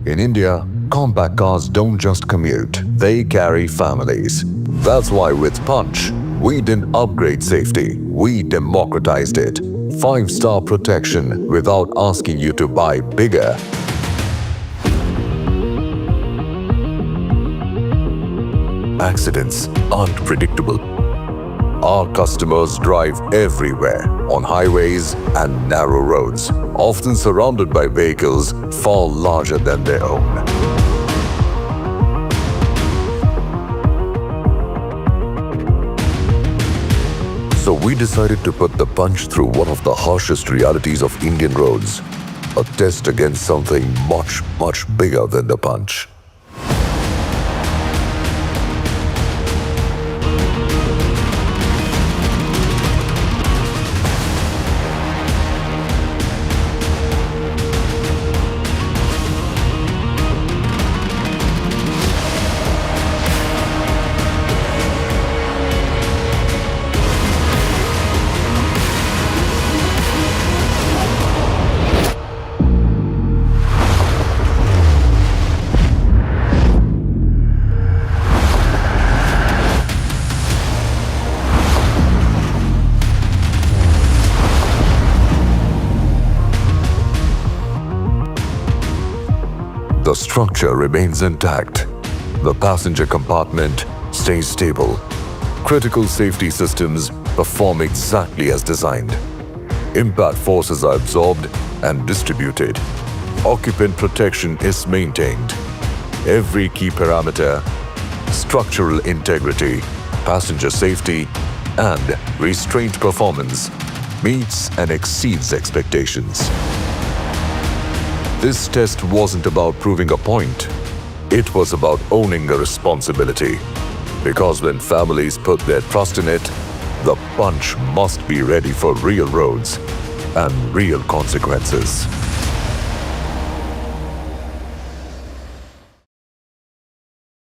In India, compact cars don't just commute, they carry families. That's why with Punch, we didn't upgrade safety, we democratized it. 5-star protection without asking you to buy bigger. Accidents aren't predictable. Our customers drive everywhere, on highways and narrow roads, often surrounded by vehicles far larger than their own. So we decided to put the Punch through one of the harshest realities of Indian roads, a test against something much, much bigger than the Punch. The structure remains intact. The passenger compartment stays stable. Critical safety systems perform exactly as designed. Impact forces are absorbed and distributed. Occupant protection is maintained. Every key parameter, structural integrity, passenger safety, and restraint performance meets and exceeds expectations. This test wasn't about proving a point. It was about owning a responsibility. Because when families put their trust in it, the Punch must be ready for real roads and real consequences.